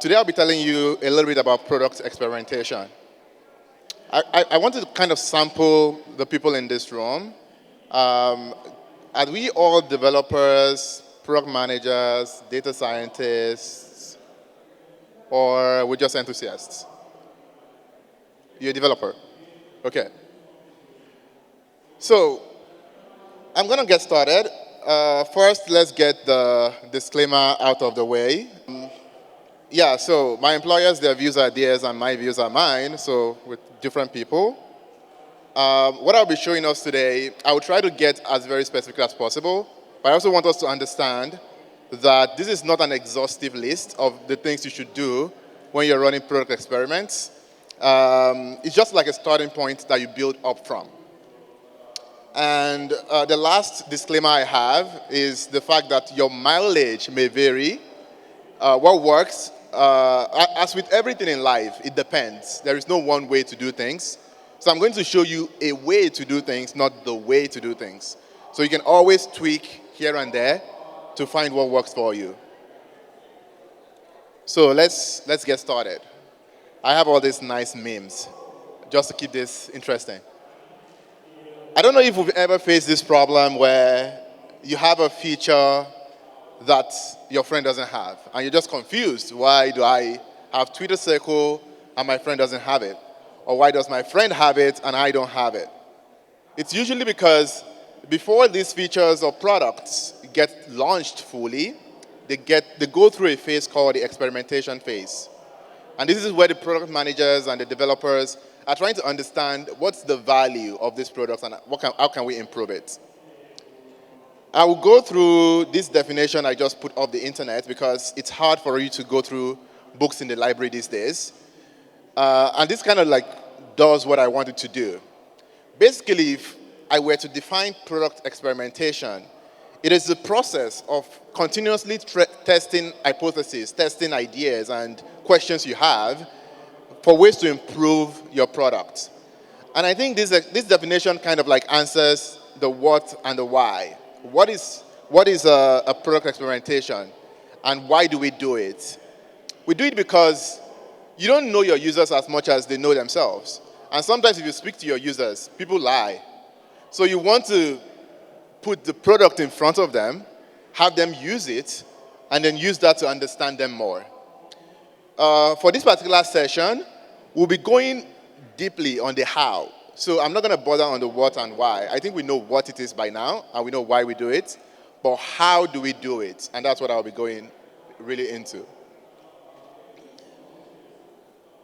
Today I'll be telling you a little bit about product experimentation. I wanted to kind of sample the people in this room. Are we all developers, product managers, data scientists, or we're just enthusiasts? You're a developer? Okay. So, I'm going to get started. First, let's get the disclaimer out of the way. Yeah, so my employers, their views are theirs and my views are mine, so with different people. What I'll be showing us today, I will try to get as very specific as possible, but I also want us to understand that this is not an exhaustive list of the things you should do when you're running product experiments. It's just like a starting point that you build up from. And the last disclaimer I have is the fact that your mileage may vary. What works, as with everything in life, it depends. There is no one way to do things. So I'm going to show you a way to do things, not the way to do things. So you can always tweak here and there to find what works for you. So let's get started. I have all these nice memes just to keep this interesting. I don't know if you've ever faced this problem where you have a feature that your friend doesn't have, and you're just confused. Why do I have Twitter Circle and my friend doesn't have it? Or why does my friend have it and I don't have it? It's usually because before these features or products get launched fully, they go through a phase called the experimentation phase. And this is where the product managers and the developers are trying to understand what's the value of this product and how can we improve it. I will go through this definition I just put off the internet because it's hard for you to go through books in the library these days. And this kind of like does what I wanted to do. Basically, if I were to define product experimentation, it is the process of continuously testing hypotheses, testing ideas and questions you have for ways to improve your product. And I think this definition kind of like answers the what and the why. What is a product experimentation, and why do we do it? We do it because you don't know your users as much as they know themselves. And sometimes if you speak to your users, people lie. So you want to put the product in front of them, have them use it, and then use that to understand them more. For this particular session, we'll be going deeply on the how. So I'm not going to bother on the what and why. I think we know what it is by now, and we know why we do it. But how do we do it? And that's what I'll be going really into.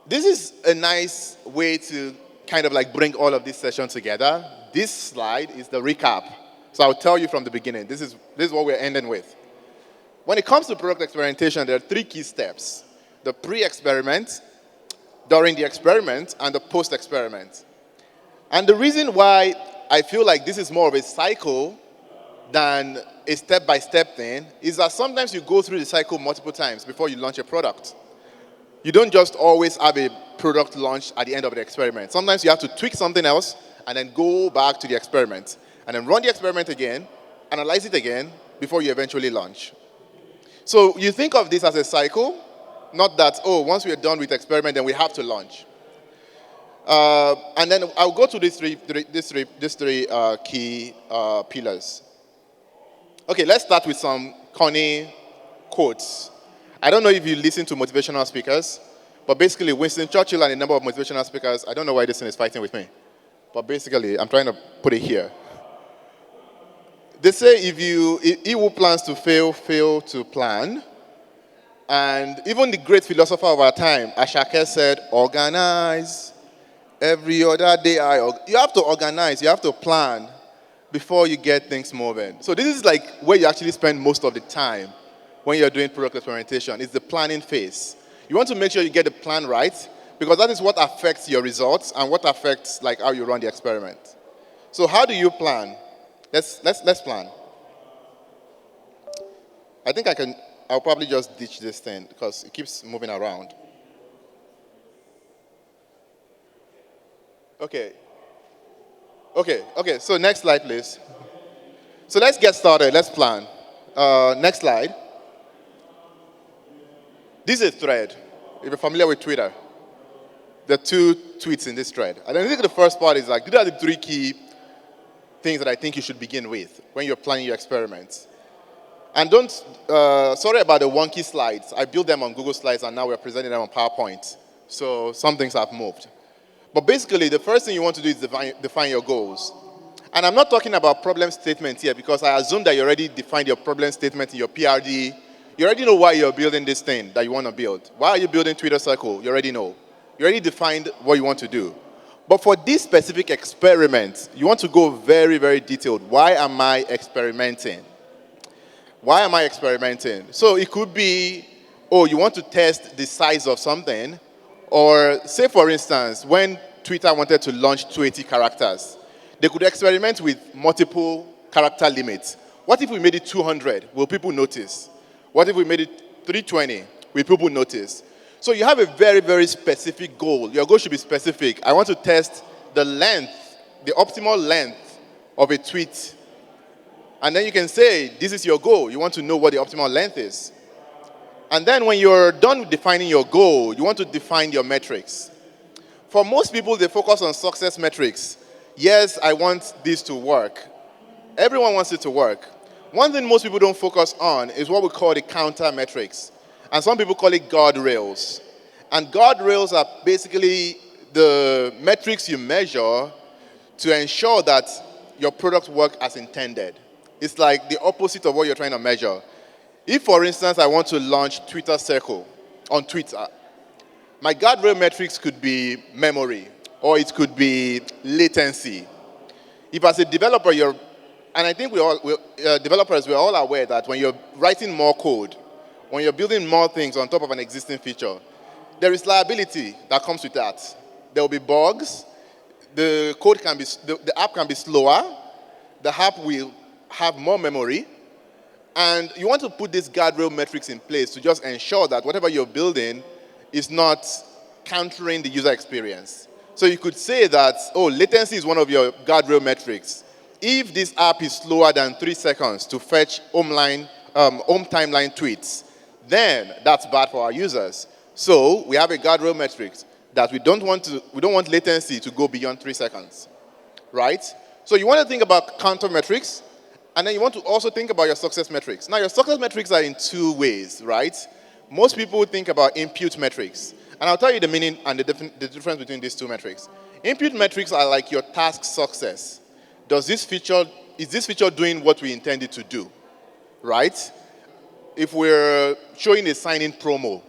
This is a nice way to kind of like bring all of this session together. This slide is the recap. So I'll tell you from the beginning. This is what we're ending with. When it comes to product experimentation, there are 3 key steps: the pre-experiment, during the experiment, and the post-experiment. And the reason why I feel like this is more of a cycle than a step-by-step thing is that sometimes you go through the cycle multiple times before you launch a product. You don't just always have a product launch at the end of the experiment. Sometimes you have to tweak something else and then go back to the experiment and then run the experiment again, analyze it again before you eventually launch. So you think of this as a cycle, not that, oh, once we're done with the experiment, then we have to launch. And then I'll go to these three key pillars. Okay, let's start with some corny quotes. I don't know if you listen to motivational speakers, but basically Winston Churchill and a number of motivational speakers, I don't know why this thing is fighting with me, but basically I'm trying to put it here. They say if he who plans to fail to plan. And even the great philosopher of our time, Ashake, said, organize. Every other day, you have to organize, you have to plan before you get things moving. So this is like where you actually spend most of the time when you're doing product experimentation. It's the planning phase. You want to make sure you get the plan right, because that is what affects your results and what affects like how you run the experiment. So how do you plan? Let's plan. I think I'll probably just ditch this thing because it keeps moving around. Okay, so next slide, please. So let's get started, let's plan. Next slide. This is a thread. if you're familiar with Twitter, there are two tweets in this thread. And I think the first part is like, these are the three key things that I think you should begin with when you're planning your experiments. And don't, sorry about the wonky slides. I built them on Google Slides and now we're presenting them on PowerPoint. So some things have moved. But basically, the first thing you want to do is define your goals. And I'm not talking about problem statements here because I assume that you already defined your problem statement in your PRD. You already know why you're building this thing that you want to build. Why are you building Twitter Circle? You already know. You already defined what you want to do. But for this specific experiment, you want to go very, very detailed. Why am I experimenting? Why am I experimenting? So it could be, oh, you want to test the size of something. Or say, for instance, when Twitter wanted to launch 280 characters, they could experiment with multiple character limits. What if we made it 200? Will people notice? What if we made it 320? Will people notice? So you have a very, very specific goal. Your goal should be specific. I want to test the length, the optimal length of a tweet. And then you can say, this is your goal. You want to know what the optimal length is. And then when you're done with defining your goal, you want to define your metrics. For most people, they focus on success metrics. Yes, I want this to work. Everyone wants it to work. One thing most people don't focus on is what we call the counter metrics. And some people call it guardrails. And guardrails are basically the metrics you measure to ensure that your product works as intended. It's like the opposite of what you're trying to measure. If, for instance, I want to launch Twitter Circle on Twitter, my guardrail metrics could be memory, or it could be latency. If as a developer, and I think developers, we're all aware that when you're writing more code, when you're building more things on top of an existing feature, there is liability that comes with that. There will be bugs, the app can be slower, the app will have more memory, and you want to put these guardrail metrics in place to just ensure that whatever you're building is not countering the user experience. So you could say that, oh, latency is one of your guardrail metrics. If this app is slower than 3 seconds to fetch home timeline tweets, then that's bad for our users. So we have a guardrail metrics that we don't want latency to go beyond 3 seconds, right? So you want to think about counter metrics, and then you want to also think about your success metrics. Now, your success metrics are in two ways, right? Most people think about input metrics. And I'll tell you the meaning and the difference between these two metrics. Input metrics are like your task success. Is this feature doing what we intended to do, right? If we're showing a sign-in promo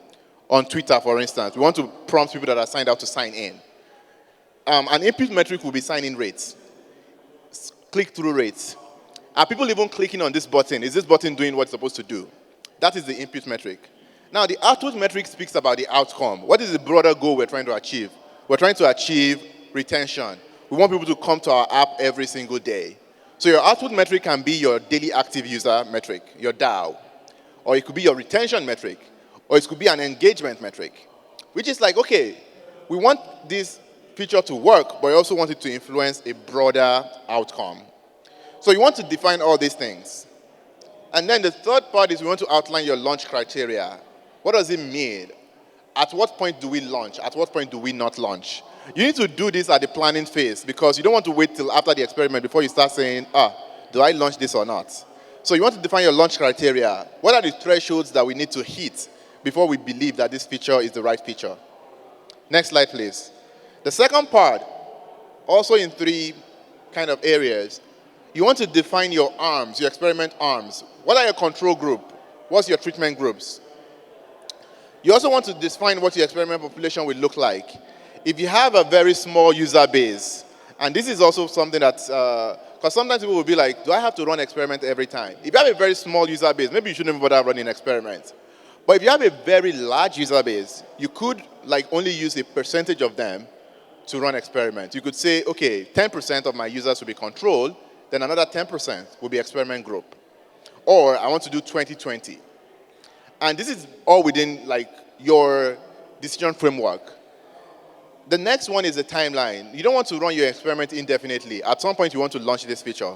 on Twitter, for instance, we want to prompt people that are signed out to sign in. An input metric will be sign-in rates, click-through rates. Are people even clicking on this button? Is this button doing what it's supposed to do? That is the input metric. Now, the output metric speaks about the outcome. What is the broader goal we're trying to achieve? We're trying to achieve retention. We want people to come to our app every single day. So your output metric can be your daily active user metric, your DAO. Or it could be your retention metric. Or it could be an engagement metric. Which is like, okay, we want this feature to work, but we also want it to influence a broader outcome. So you want to define all these things. And then the third part is we want to outline your launch criteria. What does it mean? At what point do we launch? At what point do we not launch? You need to do this at the planning phase because you don't want to wait till after the experiment before you start saying, do I launch this or not? So you want to define your launch criteria. What are the thresholds that we need to hit before we believe that this feature is the right feature? Next slide, please. The second part, also in three kind of areas, you want to define your arms, your experiment arms. What are your control group? What's your treatment groups? You also want to define what your experiment population will look like. If you have a very small user base, and this is also something that, because sometimes people will be like, do I have to run experiment every time? If you have a very small user base, maybe you shouldn't bother running experiments. But if you have a very large user base, you could only use a percentage of them to run experiments. You could say, okay, 10% of my users will be controlled, then another 10% will be experiment group. Or I want to do 20-20. And this is all within your decision framework. The next one is the timeline. You don't want to run your experiment indefinitely. At some point, you want to launch this feature.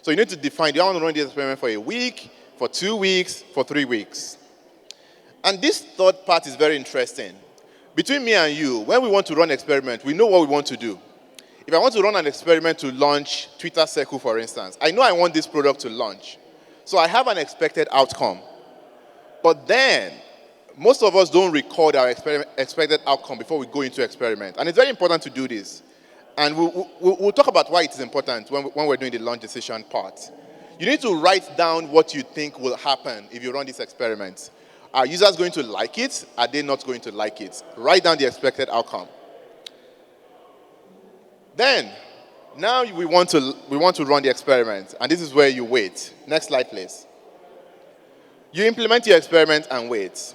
So you need to define, do I want to run this experiment for a week, for 2 weeks, for 3 weeks? And this third part is very interesting. Between me and you, when we want to run experiment, we know what we want to do. If I want to run an experiment to launch Twitter Circle, for instance, I know I want this product to launch. So I have an expected outcome. But then, most of us don't record our expected outcome before we go into experiment. And it's very important to do this. And we'll talk about why it is important when we're doing the launch decision part. You need to write down what you think will happen if you run this experiment. Are users going to like it? Are they not going to like it? Write down the expected outcome. Then, now we want to run the experiment, and this is where you wait. Next slide, please. You implement your experiment and wait.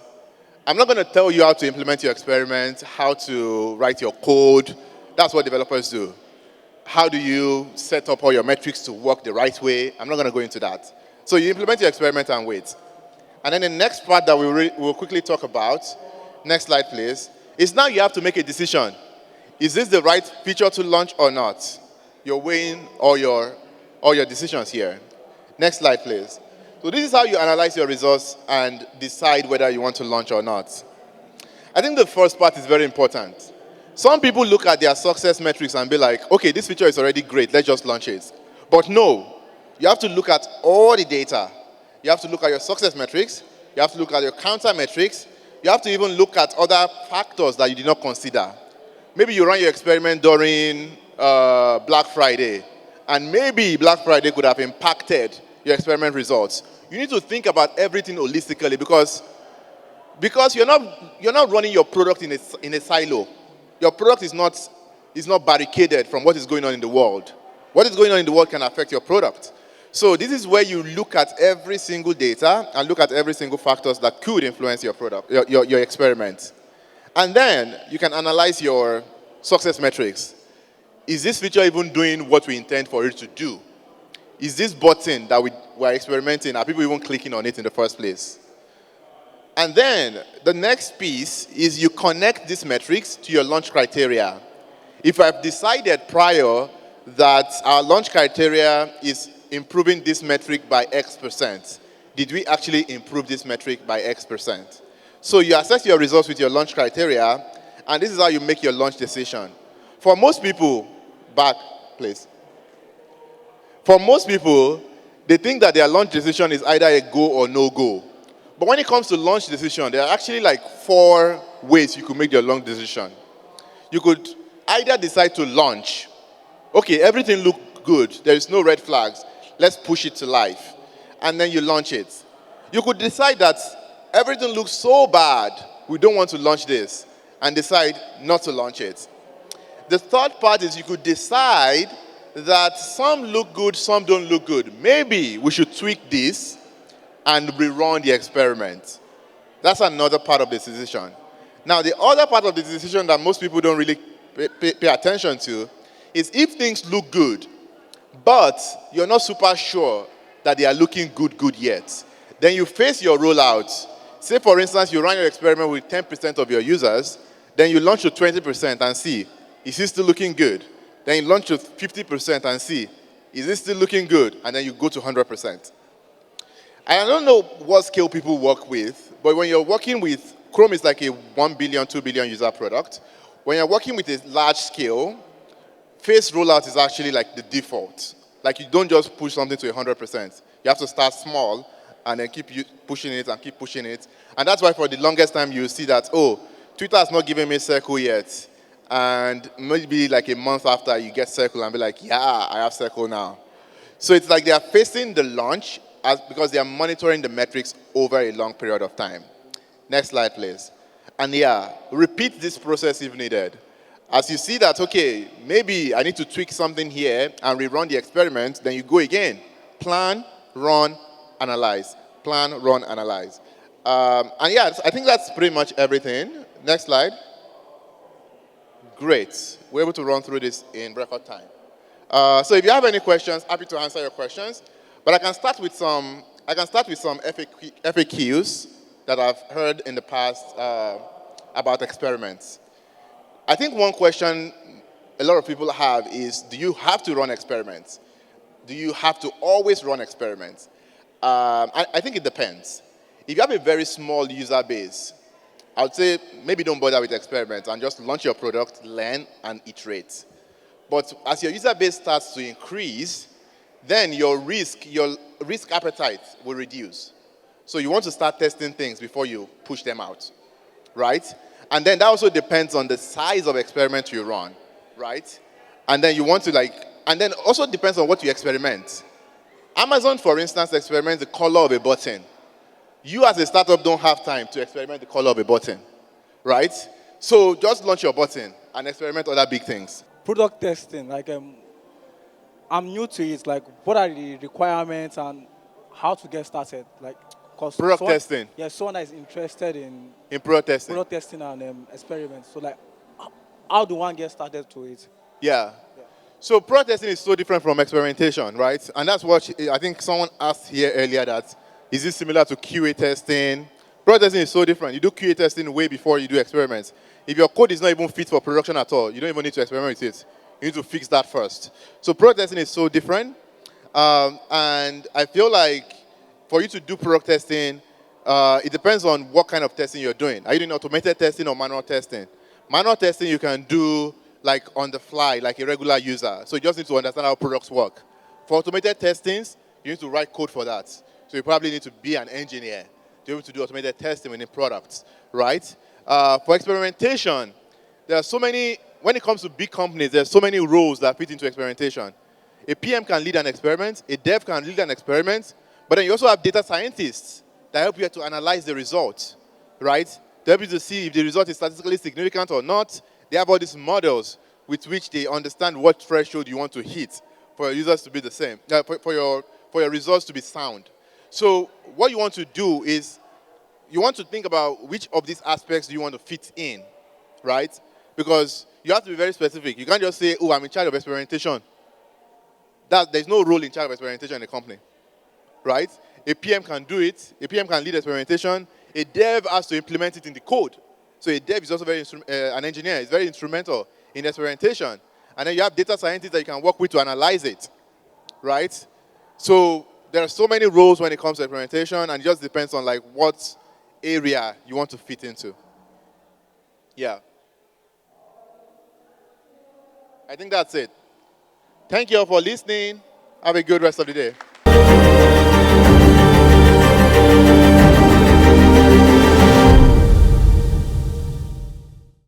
I'm not going to tell you how to implement your experiment, how to write your code. That's what developers do. How do you set up all your metrics to work the right way? I'm not going to go into that. So you implement your experiment and wait. And then the next part that we'll quickly talk about, next slide please, is now you have to make a decision. Is this the right feature to launch or not? You're weighing all your decisions here. Next slide please. So this is how you analyze your results and decide whether you want to launch or not. I think the first part is very important. Some people look at their success metrics and be like, okay, this feature is already great, let's just launch it. But no, you have to look at all the data. You have to look at your success metrics. You have to look at your counter metrics. You have to even look at other factors that you did not consider. Maybe you run your experiment during Black Friday, and maybe Black Friday could have impacted your experiment results. You need to think about everything holistically because you're not running your product in a silo. Your product is not barricaded from what is going on in the world. What is going on in the world can affect your product. So this is where you look at every single data and look at every single factors that could influence your product, your experiment. And then you can analyze your success metrics. Is this feature even doing what we intend for it to do? Is this button that we're experimenting, are people even clicking on it in the first place? And then the next piece is you connect these metrics to your launch criteria. If I've decided prior that our launch criteria is improving this metric by X%, did we actually improve this metric by X%? So you assess your results with your launch criteria, and this is how you make your launch decision. For most people, back, please. For most people, they think that their launch decision is either a go or no go. But when it comes to launch decision, there are actually like 4 ways you could make your launch decision. You could either decide to launch. Okay, everything looked good. There is no red flags. Let's push it to life. And then you launch it. You could decide that everything looks so bad, we don't want to launch this, and decide not to launch it. The third part is you could decide that some look good, some don't look good. Maybe we should tweak this and rerun the experiment. That's another part of the decision. Now, the other part of the decision that most people don't really pay attention to is if things look good, but you're not super sure that they are looking good yet, then you face your rollout. Say, for instance, you run your experiment with 10% of your users, then you launch to 20% and see, is it still looking good? Then you launch to 50% and see, is it still looking good? And then you go to 100%. I don't know what scale people work with, but when you're working with, Chrome is like a 1 billion, 2 billion user product. When you're working with a large scale, phase rollout is actually like the default. Like you don't just push something to 100%. You have to start small and then keep pushing it and keep pushing it. And that's why for the longest time you see that, oh, Twitter has not given me Circle yet. And maybe like a month after you get Circle and be like, yeah, I have Circle now. So it's like they are facing the launch because they are monitoring the metrics over a long period of time. Next slide, please. And yeah, repeat this process if needed. As you see that, okay, maybe I need to tweak something here and rerun the experiment, then you go again. Plan, run, analyze. Plan, run, analyze. And yeah, I think that's pretty much everything. Next slide. Great. We're able to run through this in record time. So if you have any questions, happy to answer your questions. But I can start with some FAQs that I've heard in the past about experiments. I think one question a lot of people have is, do you have to run experiments? Do you have to always run experiments? I think it depends. If you have a very small user base, I would say maybe don't bother with experiments and just launch your product, learn, and iterate. But as your user base starts to increase, then your risk appetite will reduce. So you want to start testing things before you push them out, right? And then that also depends on the size of experiment you run, right? And then you want to and then also depends on what you experiment. Amazon, for instance, experiments the color of a button. You as a startup don't have time to experiment the color of a button, right? So just launch your button and experiment other big things. Product testing, like I'm new to it. Like, what are the requirements and how to get started? Like, cause Product someone, testing, yeah, someone that is interested in in product testing. product testing and experiments. So, like, how do one get started to it? Yeah. Yeah. So product testing is so different from experimentation, right? And that's what I think someone asked here earlier, that is this similar to QA testing? Product testing is so different. You do QA testing way before you do experiments. If your code is not even fit for production at all, you don't even need to experiment with it. You need to fix that first. So product testing is so different. And I feel like for you to do product testing, it depends on what kind of testing you're doing. Are you doing automated testing or manual testing? Manual testing you can do like on the fly, like a regular user. So you just need to understand how products work. For automated testings, you need to write code for that. So you probably need to be an engineer to be able to do automated testing within products, right? For experimentation, there are so many, when it comes to big companies, there are so many roles that fit into experimentation. A PM can lead an experiment, a dev can lead an experiment, but then you also have data scientists that help you to analyze the results, right? They help you to see if the result is statistically significant or not. They have all these models with which they understand what threshold you want to hit for your users to be the same, for your results to be sound. So what you want to do is you want to think about which of these aspects do you want to fit in, right? Because you have to be very specific. You can't just say, oh, I'm in charge of experimentation. There's no role in charge of experimentation in a company, right? A PM can do it. A PM can lead experimentation. A dev has to implement it in the code. So a dev is also an engineer. Is very instrumental in experimentation. And then you have data scientists that you can work with to analyze it, right? So there are so many roles when it comes to experimentation, and it just depends on like what area you want to fit into. Yeah. I think that's it. Thank you all for listening. Have a good rest of the day.